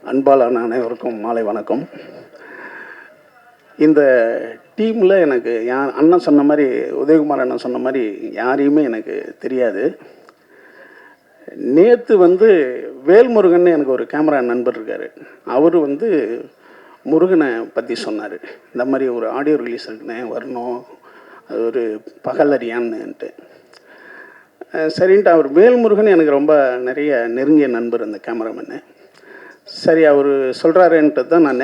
அன்பாலான அனைவருக்கும் மாலை வணக்கம். இந்த டீமில் எனக்கு அண்ணன் சொன்ன மாதிரி, உதயகுமார் அண்ணன் சொன்ன மாதிரி யாரையுமே எனக்கு தெரியாது. நேற்று வேல்முருகன் எனக்கு ஒரு கேமரா நண்பர் இருக்கார். அவர் முருகனை பற்றி சொன்னார். இந்த மாதிரி ஒரு ஆடியோ ரிலீஸ் இருக்குண்ணே, வரணும், அது ஒரு பகலறியான்னுட்டு. சரின்ட்டு அவர் வேல்முருகன் எனக்கு ரொம்ப நிறைய நெருங்கிய நண்பர் அந்த கேமராமேனு. சரி, அவர் சொல்கிறாருன்ட்டு தான் நான்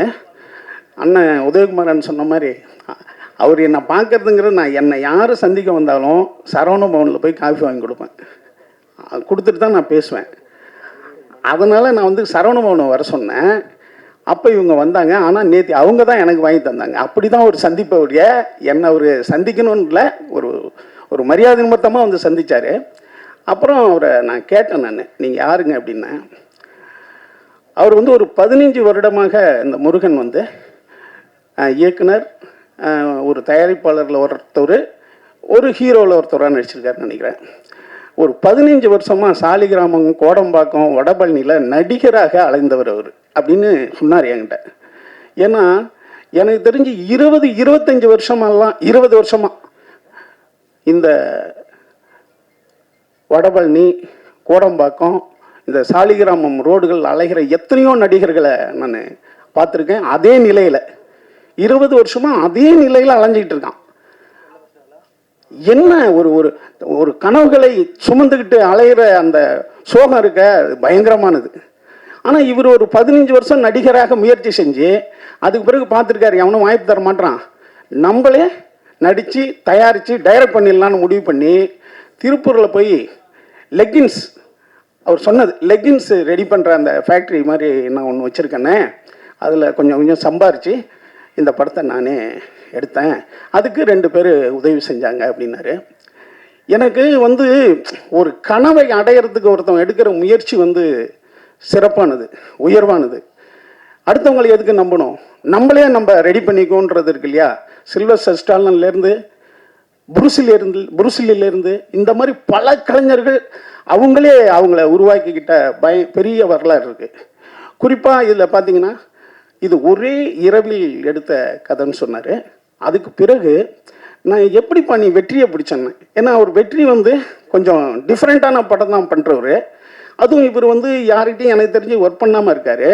அண்ணன் உதயகுமாரன் சொன்ன மாதிரி அவர் என்னை பார்க்குறதுங்கிறது, நான் என்னை யார் சந்திக்க வந்தாலும் சரவண பவனில் போய் காஃபி வாங்கி கொடுப்பேன், கொடுத்துட்டு தான் நான் பேசுவேன். அதனால் நான் சரவண பவனை வர சொன்னேன். அப்போ இவங்க வந்தாங்க. ஆனால் நேற்று அவங்க தான் எனக்கு வாங்கி தந்தாங்க. அப்படி தான் ஒரு சந்திப்பவுடைய என்னை அவர் சந்திக்கணும்னு இல்லை, ஒரு மரியாதை நிமித்தமாக சந்தித்தார். அப்புறம் அவரை நான் கேட்டேன், நீங்கள் யாருங்க அப்படின்னேன். அவர் ஒரு 15 வருடமாக இந்த முருகன் இயக்குனர், ஒரு தயாரிப்பாளரில் ஒருத்தர், ஒரு ஹீரோவில் ஒருத்தராக நடிச்சிருக்காருன்னு நினைக்கிறேன். ஒரு 15 வருஷமாக சாலிகிராமம், கோடம்பாக்கம், வடபழனியில் நடிகராக அலைந்தவர் அவர் அப்படின்னு சொன்னார் என்கிட்ட. ஏன்னா எனக்கு தெரிஞ்சு 20-25 வருஷமெல்லாம் 20 வருஷமாக இந்த வடபழனி, கோடம்பாக்கம், இந்த சாலிகிராமம் ரோடுகள் அலைகிற எத்தனையோ நடிகர்களை நான் பார்த்துருக்கேன். அதே நிலையில் 20 வருஷமாக அதே நிலையில் அலைஞ்சிக்கிட்டு இருக்கான். என்ன ஒரு கனவுகளை சுமந்துக்கிட்டு அலைகிற அந்த சோகம் இருக்க பயங்கரமானது. ஆனால் இவர் ஒரு 15 வருஷம் நடிகராக முயற்சி செஞ்சு அதுக்கு பிறகு பார்த்துருக்காரு, எவனும் வாய்ப்பு தர மாட்டான், நம்மளே நடித்து தயாரித்து டைரக்ட் பண்ணிடலான்னு முடிவு பண்ணி திருப்பூரில் போய் லெக்கின்ஸ், அவர் சொன்னது லெக்கின்ஸ் ரெடி பண்ணுற அந்த ஃபேக்ட்ரி மாதிரி நான் ஒன்று வச்சுருக்கேன்னே, அதில் கொஞ்சம் சம்பாரித்து இந்த படத்தை நானே எடுத்தேன், அதுக்கு 2 பேர் உதவி செஞ்சாங்க அப்படின்னாரு. எனக்கு ஒரு கனவை அடையிறதுக்கு ஒருத்தவங்க எடுக்கிற முயற்சி சிறப்பானது, உயர்வானது. அடுத்தவங்களை எதுக்கு நம்பணும், நம்மளே நம்ம ரெடி பண்ணிக்கோன்றது இருக்கு இல்லையா. சில்வஸ்டர் ஸ்டாலன்லேருந்து, புருசிலிருந்து இந்த மாதிரி பல கலைஞர்கள் அவங்களே அவங்கள உருவாக்கிக்கிட்ட பெரிய வரலாறு இருக்குது. குறிப்பாக இதில் பார்த்தீங்கன்னா இது ஒரே இரவில் எடுத்த கதைன்னு சொன்னார். அதுக்கு பிறகு நான் எப்படிப்பா நீ வெற்றியை பிடிச்சேன்னு, ஏன்னா அவர் வெற்றி கொஞ்சம் டிஃப்ரெண்ட்டான படம் தான் பண்ணுறவர். அதுவும் இவர் யார்கிட்டையும் எனக்கு தெரிஞ்சு ஒர்க் பண்ணாமல் இருக்கார்.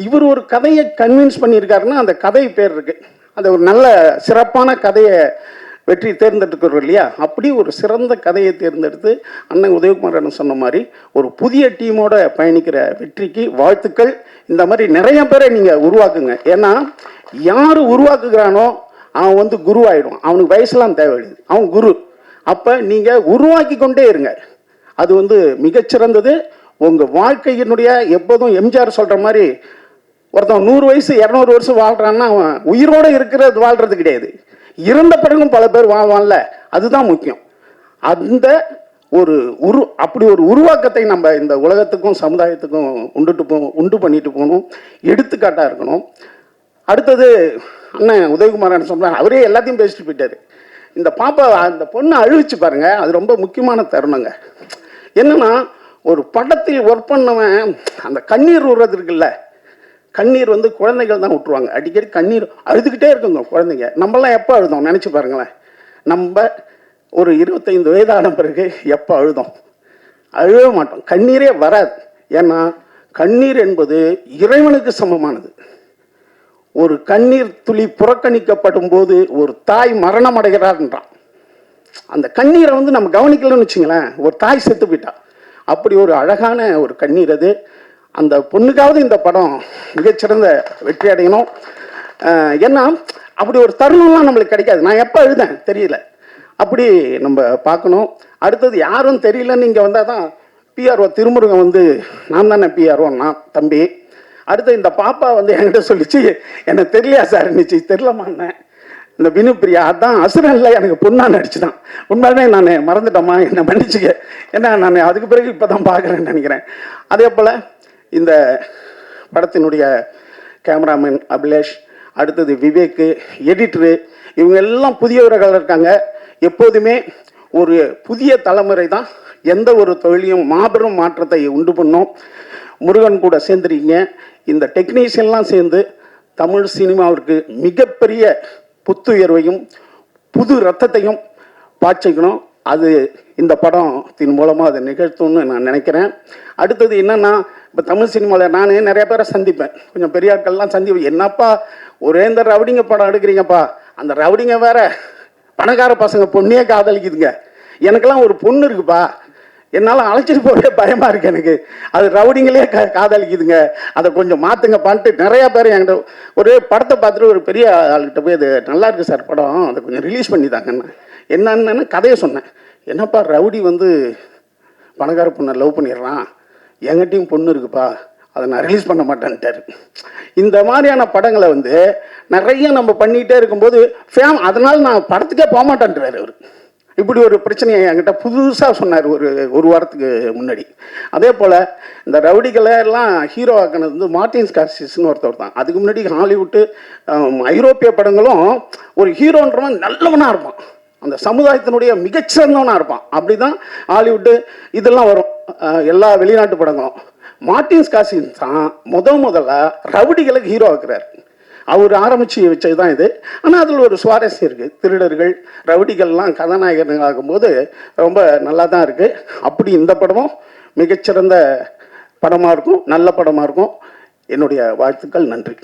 இவர் ஒரு கதையை கன்வின்ஸ் பண்ணியிருக்காருன்னா அந்த கதை பேர் இருக்குது, அந்த ஒரு நல்ல சிறப்பான கதையை வெற்றி தேர்ந்தெடுக்கிறோம் இல்லையா. அப்படி ஒரு சிறந்த கதையை தேர்ந்தெடுத்து அண்ணன் உதயகுமாரன் சொன்ன மாதிரி ஒரு புதிய டீமோட பயணிக்கிற வெற்றிக்கு வாழ்த்துக்கள். இந்த மாதிரி நிறைய பேரை நீங்கள் உருவாக்குங்க. ஏன்னா யார் உருவாக்குகிறானோ அவன் குரு ஆகிடும். அவனுக்கு வயசுலாம் தேவையில்லை, அவன் குரு. அப்போ நீங்கள் உருவாக்கி கொண்டே இருங்க. அது மிகச்சிறந்தது. உங்கள் வாழ்க்கையினுடைய எப்போதும் எம்ஜிஆர் சொல்கிற மாதிரி ஒருத்தன் 100 வயசு 200 வருஷம் வாழ்கிறான்னா அவன் உயிரோடு இருக்கிறது வாழ்கிறது கிடையாது, இறந்த பிறகும் பல பேர் வாழ்வான்ல, அதுதான் முக்கியம். அந்த அப்படி ஒரு உருவாக்கத்தை நம்ம இந்த உலகத்துக்கும் சமுதாயத்துக்கும் உண்டு பண்ணிட்டு போகணும், எடுத்துக்காட்டாக இருக்கணும். அடுத்தது அண்ணன் உதயகுமாரன் சொன்னார், அவரே எல்லாத்தையும் பேசிட்டு போயிட்டாரு. இந்த பாப்பா, அந்த பொண்ணை அழுவிச்சு பாருங்க, அது ரொம்ப முக்கியமான தருணங்க. என்னன்னா ஒரு படத்தில் ஒர்க் பண்ணவன் அந்த கண்ணீர் விடுறது இருக்குல்ல, கண்ணீர் குழந்தைகள் தான் விட்டுருவாங்க. அடிக்கடி கண்ணீர் அழுதுகிட்டே இருக்குங்க குழந்தைங்க. நம்மளாம் எப்போ அழுதோம் நினச்சி பாருங்களேன். நம்ம ஒரு 25 வயதான பிறகு எப்போ அழுதோம்? அழுவே மாட்டோம், கண்ணீரே வராது. ஏன்னா கண்ணீர் என்பது இறைவனுக்கு சமமானது. ஒரு கண்ணீர் துளி புறக்கணிக்கப்படும் போது ஒரு தாய் மரணம் அடைகிறார்ன்றான். அந்த கண்ணீரை நம்ம கவனிக்கலன்னு வச்சுங்களேன், ஒரு தாய் செத்து போயிட்டா. அப்படி ஒரு அழகான ஒரு கண்ணீர் அது. அந்த பொண்ணுக்காவது இந்த படம் மிகச்சிறந்த வெற்றி அடையணும். ஏன்னா அப்படி ஒரு தருணம்லாம் நம்மளுக்கு கிடைக்காது. நான் எப்போ அழுதேன் தெரியல, அப்படி நம்ம பார்க்கணும். அடுத்தது யாரும் தெரியலன்னு இங்கே வந்தால் தான் பிஆர்ஓ திருமுருகன் நான் தானே பிஆர்ஓ, நான் தம்பி. அடுத்து இந்த பாப்பா என்கிட்ட சொல்லிச்சு, எனக்கு தெரியலையா சார், நிச்சு தெரியலமான்னேன். இந்த வினுப்பிரியா அதான் அசுரன்ல எனக்கு பொண்ணாக நடிச்சு தான். உண்மையுமே நான் மறந்துட்டோமா, என்னை மன்னிச்சுக்க. ஏன்னா நான் அதுக்கு பிறகு இப்போ தான் பார்க்குறேன்னு நினைக்கிறேன். அதே போல் இந்த படத்தினுடைய கேமராமேன் அபிலேஷ், அடுத்தது விவேக், எடிட்டரு, இவங்க எல்லாம் புதியவர்கள் இருக்காங்க. எப்போதுமே ஒரு புதிய தலைமுறை தான் எந்த ஒரு தொழிலையும் மாபெரும் மாற்றத்தை உண்டு பண்ணோம். முருகன் கூட சேர்ந்துருக்கீங்க. இந்த டெக்னீஷியன்லாம் சேர்ந்து தமிழ் சினிமாவிற்கு மிகப்பெரிய புத்துயர்வையும் புது ரத்தத்தையும் பாய்ச்சிக்கணும். அது இந்த படத்தின் மூலமாக அதை நிகழ்த்தும்னு நான் நினைக்கிறேன். அடுத்தது என்னென்னா, இப்போ தமிழ் சினிமாவில் நான் நிறைய பேரை சந்திப்பேன், கொஞ்சம் பெரிய ஆட்கள்லாம் சந்திப்பேன். என்னப்பா ஒரே இந்த ரவுடிங்க படம் எடுக்கிறீங்கப்பா, அந்த ரவுடிங்க வேற பணக்கார பசங்க பொண்ணையே காதலிக்குதுங்க, எனக்கெல்லாம் ஒரு பொண்ணு இருக்குப்பா, என்னால் அழைச்சிட்டு போகவே பயமாக இருக்குது எனக்கு, அது ரவுடிங்களே காதலிக்குதுங்க, அதை கொஞ்சம் மாற்றுங்கப்பான்ட்டு நிறையா பேர் என்கிட்ட ஒரு படத்தை பார்த்துட்டு ஒரு பெரிய ஆள்கிட்ட போய் அது நல்லா இருக்குது சார் படம், அதை கொஞ்சம் ரிலீஸ் பண்ணி தாங்கன்னு என்னன்னு கதையை சொன்னேன். என்னப்பா ரவுடி வந்து பணக்கார பொண்ணை லவ் பண்ணிடுறான், எங்கிட்டையும் பொண்ணு இருக்குப்பா, அதை நான் ரிலீஸ் பண்ண மாட்டேன்ட்டார். இந்த மாதிரியான படங்களை வந்து நிறைய நம்ம பண்ணிகிட்டே இருக்கும்போது அதனால் நான் படத்துக்கே போக மாட்டேன்றார் அவர். இப்படி ஒரு பிரச்சனையை என்கிட்ட புதுசாக சொன்னார் ஒரு வாரத்துக்கு முன்னாடி. அதே போல் இந்த ரவுடிகளை எல்லாம் ஹீரோ ஆக்கினது வந்து மார்ட்டின் ஸ்கார்சிஸ்ன்னு ஒருத்தர் தான். அதுக்கு முன்னாடி ஹாலிவுட்டு ஐரோப்பிய படங்களும் ஒரு ஹீரோன்றவன் நல்லவனாக இருப்பான், அந்த சமுதாயத்தினுடைய மிகச்சிறந்தவனாக இருப்பான். அப்படி தான் ஹாலிவுட்டு இதெல்லாம் வரும், எல்லா வெளிநாட்டு படங்களும். மார்ட்டின் ஸ்கார்சிஸ் தான் முதல்ல ரவுடிகளுக்கு ஹீரோ ஆக்குறார். அவர் ஆரம்பித்து வச்சது தான் இது. ஆனால் அதில் ஒரு சுவாரஸ்யம் இருக்குது, திருடர்கள் ரவுடிகள்லாம் கதாநாயகர்கள் ஆகும்போது ரொம்ப நல்லா தான் இருக்குது. அப்படி இந்த படமும் மிகச்சிறந்த படமாக இருக்கும், நல்ல படமாக இருக்கும். என்னுடைய வாழ்த்துக்கள், நன்றி.